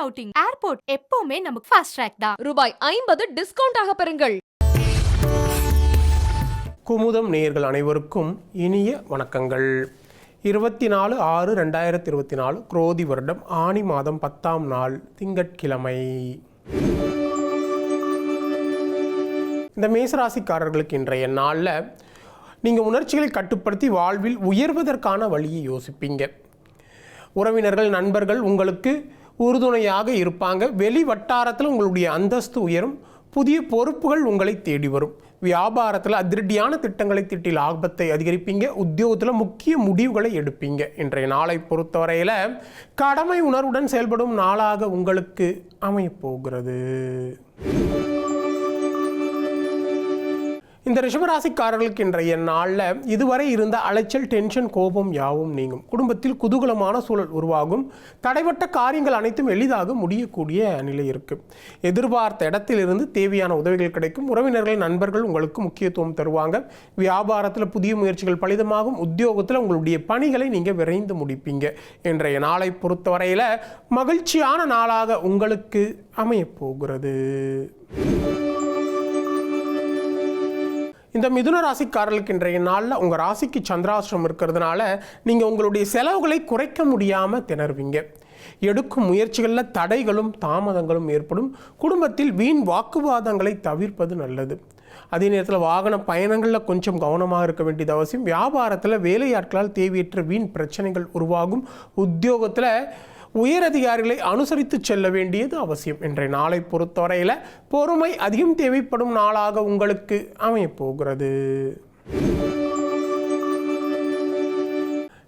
Outing, airport எப்பவுமே நமக்கு fast track தான். ரூபாய் 50 டிஸ்கவுண்ட் ஆக பெறுங்கள். குமுதம் நேயர்கள் அனைவருக்கும் இனிய வணக்கங்கள். 24/6/2024 குரோதி வருடம் ஆனி மாதம் 10ஆம் நாள் திங்கட்கிழமை. இந்த மேசராசிக்காரர்களுக்கு இன்றைய நாளில் நீங்கள் உணர்ச்சிகளை கட்டுப்படுத்தி வாழ்வில் உயர்வதற்கான வழியை யோசிப்பீங்க. உறவினர்கள், நண்பர்கள் உங்களுக்கு உறுதுணையாக இருப்பாங்க. வெளி வட்டாரத்தில் உங்களுடைய அந்தஸ்து உயரும். புதிய பொறுப்புகள் உங்களை தேடி வரும். வியாபாரத்தில் அதிரடியான திட்டங்களை தீட்டி லாபத்தை அதிகரிப்பீங்க. உத்தியோகத்தில் முக்கிய முடிவுகளை எடுப்பீங்க. இன்றைய நாளை பொறுத்தவரையில் கடமை உணர்வுடன் செயல்படும் நாளாக உங்களுக்கு அமையப்போகிறது. இந்த ரிஷபராசிக்காரர்களுக்கு இன்றைய நாளில் இதுவரை இருந்த அலைச்சல், டென்ஷன், கோபம் யாவும் நீங்கும். குடும்பத்தில் குதூகலமான சூழல் உருவாகும். தடைப்பட்ட காரியங்கள் அனைத்தும் எளிதாக முடியக்கூடிய நிலை இருக்குது. எதிர்பார்த்த இடத்திலிருந்து தேவையான உதவிகள் கிடைக்கும். உறவினர்கள், நண்பர்கள் உங்களுக்கு முக்கியத்துவம் தருவாங்க. வியாபாரத்தில் புதிய முயற்சிகள் பலிதமாகும். உத்தியோகத்தில் உங்களுடைய பணிகளை நீங்கள் விரைந்து முடிப்பீங்க. இன்றைய நாளை பொறுத்தவரையில் மகிழ்ச்சியான நாளாக உங்களுக்கு அமையப்போகிறது. இந்த மிதுன ராசிக்காரர்களுக்கு இன்றைய நாளில் உங்கள் ராசிக்கு சந்திராஷ்டிரம் இருக்கிறதுனால நீங்கள் உங்களுடைய செலவுகளை குறைக்க முடியாமல் திணறுவீங்க. எடுக்கும் முயற்சிகளில் தடைகளும் தாமதங்களும் ஏற்படும். குடும்பத்தில் வீண் வாக்குவாதங்களை தவிர்ப்பது நல்லது. அதே நேரத்தில் வாகன பயணங்களில் கொஞ்சம் கவனமாக இருக்க வேண்டியது அவசியம். வியாபாரத்தில் வேலையாட்களால் தேவையற்ற வீண் பிரச்சனைகள் உருவாகும். உத்தியோகத்தில் உயரதிகாரிகளை அனுசரித்து செல்ல வேண்டியது அவசியம். இன்றைய நாளை பொறுத்தவரையில் பொறுமை அதிகம் தேவைப்படும் நாளாக உங்களுக்கு அமையப்போகிறது.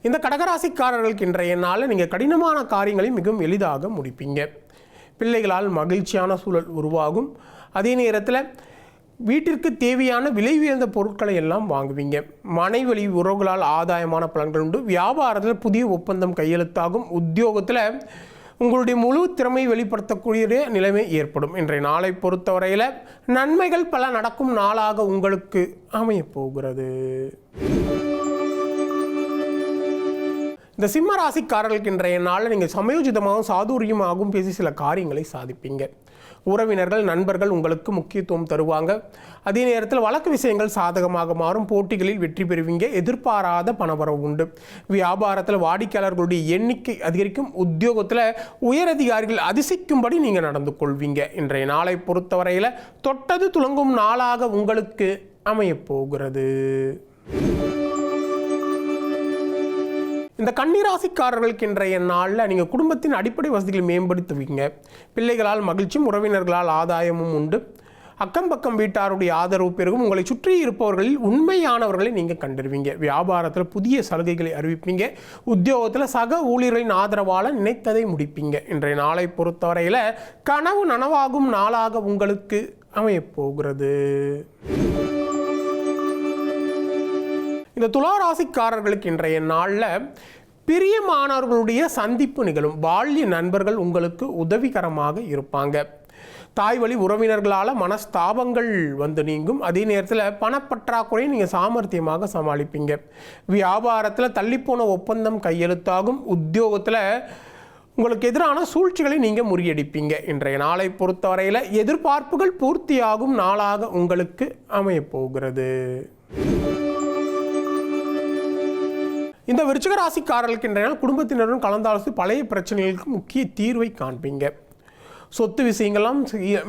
இந்த கடகராசிக்காரர்களுக்கு இன்றைய நாளில் நீங்கள் கடினமான காரியங்களை மிகவும் எளிதாக முடிப்பீங்க. பிள்ளைகளால் மகிழ்ச்சியான சூழல் உருவாகும். அதே நேரத்தில் வீட்டிற்கு தேவையான விலை உயர்ந்த பொருட்களை எல்லாம் வாங்குவீங்க. மனைவழி உறவுகளால் ஆதாயமான பலன்கள் உண்டு. வியாபாரத்தில் புதிய ஒப்பந்தம் கையெழுத்தாகும். உத்தியோகத்தில் உங்களுடைய முழு திறமை வெளிப்படுத்தக்கூடிய நிலைமை ஏற்படும். இன்றைய நாளை பொறுத்தவரையில் நன்மைகள் பல நடக்கும் நாளாக உங்களுக்கு அமையப்போகிறது. இந்த சிம்ம ராசிக்காரர்களுக்கு இன்றைய நாளில் நீங்கள் சமயோஜிதமாகவும் சாதுரியமாகவும் பேசி சில காரியங்களை சாதிப்பீங்க. உறவினர்கள், நண்பர்கள் உங்களுக்கு முக்கியத்துவம் தருவாங்க. அதே நேரத்தில் வழக்கு விஷயங்கள் சாதகமாக மாறும். போட்டிகளில் வெற்றி பெறுவீங்க. எதிர்பாராத பணவரவு உண்டு. வியாபாரத்தில் வாடிக்கையாளர்களுடைய எண்ணிக்கை அதிகரிக்கும். உத்தியோகத்தில் உயரதிகாரிகள் அதிசயிக்கும்படி நீங்கள் நடந்து கொள்வீங்க. இன்றைய நாளை பொறுத்தவரையில் தொட்டது துலங்கும் நாளாக உங்களுக்கு அமையப்போகிறது. இந்த கன்னிராசிக்காரர்களுக்கு இன்றைய நாளில் நீங்கள் குடும்பத்தின் அடிப்படை வசதிகளை மேம்படுத்துவீங்க. பிள்ளைகளால் மகிழ்ச்சியும் உறவினர்களால் ஆதாயமும் உண்டு. அக்கம் பக்கம் வீட்டாருடைய ஆதரவு பெருகும். உங்களை சுற்றி இருப்பவர்களில் உண்மையானவர்களை நீங்கள் கண்டறிவீங்க. வியாபாரத்தில் புதிய சலுகைகளை அறிவிப்பீங்க. உத்தியோகத்தில் சக ஊழியர்களின் ஆதரவால் நினைத்ததை முடிப்பீங்க. இன்றைய நாளை பொறுத்தவரையில் கனவு நனவாகும் நாளாக உங்களுக்கு அமையப்போகிறது. இந்த துளாராசிக்காரர்களுக்கு இன்றைய நாளில் பிரியமானவர்களுடைய சந்திப்பு நிகழும். பால்ய நண்பர்கள் உங்களுக்கு உதவிகரமாக இருப்பாங்க. தாய் வழி உறவினர்களால் மனஸ்தாபங்கள் வந்து நீங்கும். அதே நேரத்தில் பணப்பற்றாக்குறையை நீங்கள் சாமர்த்தியமாக சமாளிப்பீங்க. வியாபாரத்தில் தள்ளிப்போன ஒப்பந்தம் கையெழுத்தாகும். உத்தியோகத்தில் உங்களுக்கு எதிரான சூழ்ச்சிகளை நீங்கள் முறியடிப்பீங்க. இன்றைய நாளை பொறுத்தவரையில் எதிர்பார்ப்புகள் பூர்த்தியாகும் நாளாக உங்களுக்கு அமையப்போகிறது. இந்த விருச்சிக ராசிக்காரர்களுக்கு இன்றைய நாள் குடும்பத்தினருடன் கலந்தாலோசி பழைய பிரச்சனைகளுக்கு முக்கிய தீர்வை காண்பீங்க. சொத்து விஷயங்கள்லாம்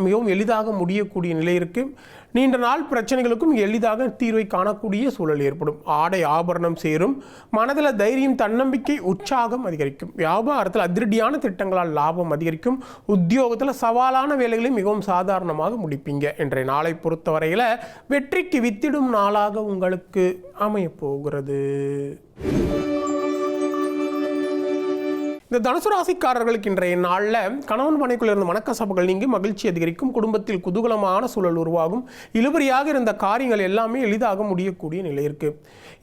மிகவும் எளிதாக முடியக்கூடிய நிலை இருக்குது. நீண்ட நாள் பிரச்சனைகளுக்கும் எளிதாக தீர்வை காணக்கூடிய சூழல் ஏற்படும். ஆடை ஆபரணம் சேரும். மனதில் தைரியம், தன்னம்பிக்கை, உற்சாகம் அதிகரிக்கும். வியாபாரத்தில் அதிரடியான திட்டங்களால் லாபம் அதிகரிக்கும். உத்தியோகத்தில் சவாலான வேலைகளை மிகவும் சாதாரணமாக முடிப்பீங்க. இன்றைய நாளை பொறுத்தவரையில் வெற்றிக்கு வித்திடும் நாளாக உங்களுக்கு அமையப்போகிறது. இந்த தனுசு ராசிக்காரர்களுக்கு இன்றைய நாளில் கணவன் மனைக்குள் இருந்த மனக்கசப்புகள் நீங்கி மகிழ்ச்சி அதிகரிக்கும். குடும்பத்தில் குதூகலமான சூழல் உருவாகும். இழுபறியாக இருந்த காரியங்கள் எல்லாமே எளிதாக முடியக்கூடிய நிலை இருக்குது.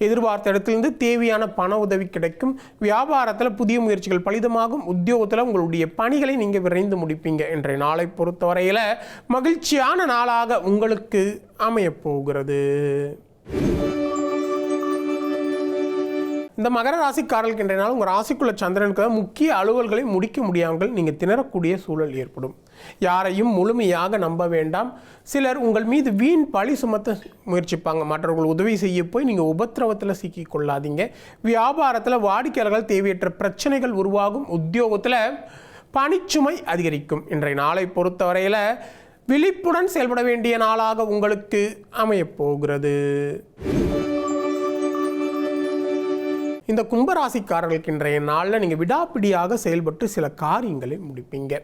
எதிர்பார்த்த இடத்திலிருந்து தேவையான பண உதவி கிடைக்கும். வியாபாரத்தில் புதிய முயற்சிகள் பலிதமாகும். உத்தியோகத்தில் உங்களுடைய பணிகளை நீங்கள் விரைந்து முடிப்பீங்க. இன்றைய நாளை பொறுத்தவரையில் மகிழ்ச்சியான நாளாக உங்களுக்கு அமையப்போகிறது. இந்த மகர ராசிக்காரர்களுக்கு இன்றைய நாள் உங்கள் ராசிக்குள்ள சந்திரனுக்கு முக்கிய அலுவல்களை முடிக்க முடியாமல் நீங்கள் திணறக்கூடிய சூழல் ஏற்படும். யாரையும் முழுமையாக நம்ப வேண்டாம். சிலர் உங்கள் மீது வீண் பழி சுமத்த முயற்சிப்பாங்க. மற்றவர்கள் உதவி செய்ய போய் நீங்கள் உபத்திரவத்தில் சிக்கிக் கொள்ளாதீங்க. வியாபாரத்தில் வாடிக்கையாளர்கள் தேவையற்ற பிரச்சனைகள் உருவாகும். உத்தியோகத்தில் பணிச்சுமை அதிகரிக்கும். இன்றைய நாளை பொறுத்தவரையில் விழிப்புடன் செயல்பட வேண்டிய நாளாக உங்களுக்கு அமையப்போகிறது. இந்த கும்பராசிக்காரர்களுக்கு இன்றைய நாளில் நீங்கள் விடாப்பிடியாக செயல்பட்டு சில காரியங்களை முடிப்பீங்க.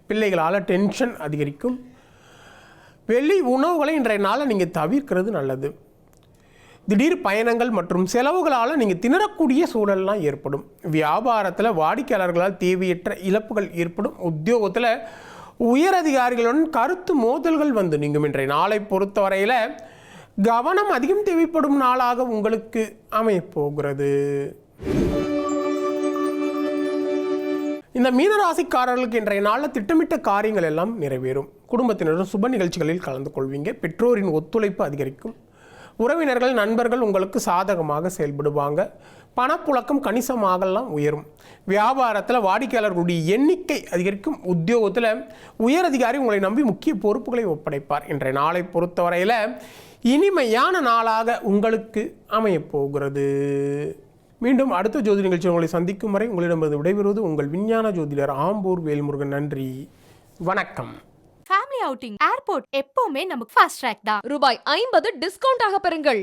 பிள்ளைகளால் டென்ஷன் அதிகரிக்கும். வெளி உணவுகளை இன்றைய நாளில் நீங்கள் தவிர்க்கிறது நல்லது. திடீர் பயணங்கள் மற்றும் செலவுகளால் நீங்கள் திணறக்கூடிய சூழல்லாம் ஏற்படும். வியாபாரத்தில் வாடிக்கையாளர்களால் தேவையற்ற இழப்புகள் ஏற்படும். உத்தியோகத்தில் உயரதிகாரிகளுடன் கருத்து மோதல்கள் வந்து நீங்கும். இன்றைய நாளை பொறுத்தவரையில் கவனம் அதிகம் தேவைப்படும் நாளாக உங்களுக்கு அமையப்போகிறது. இந்த மீனராசிக்காரர்களுக்கு இன்றைய நாளில் திட்டமிட்ட காரியங்கள் எல்லாம் நிறைவேறும். குடும்பத்தினரும் சுப நிகழ்ச்சிகளில் கலந்து கொள்வீங்க. பெற்றோரின் ஒத்துழைப்பு அதிகரிக்கும். உறவினர்கள் நண்பர்கள் உங்களுக்கு சாதகமாக செயல்படுவாங்க. பணப்புழக்கம் கணிசமாகலாம் உயரும். வியாபாரத்தில் வாடிக்கையாளர்களுடைய எண்ணிக்கை அதிகரிக்கும். உத்தியோகத்தில் உயரதிகாரி உங்களை நம்பி முக்கிய பொறுப்புகளை ஒப்படைப்பார். இன்றைய நாளை பொறுத்தவரையில் இனிமையான நாளாக உங்களுக்கு அமையப்போகிறது. மீண்டும் அடுத்த ஜோதி நிகழ்ச்சி உங்களை சந்திக்கும் வரை உங்களிடமிருந்து விடைபெறுவது உங்கள் விஞ்ஞான ஜோதிடர் ஆம்பூர் வேல்முருகன். நன்றி, வணக்கம். ஃபேமிலி அவுட்டிங், ஏர்போர்ட் எப்பவுமே நமக்கு ஃபாஸ்ட் ட்ராக் தான். ரூபாய் 50 டிஸ்கவுண்ட் ஆக பெறுங்கள்.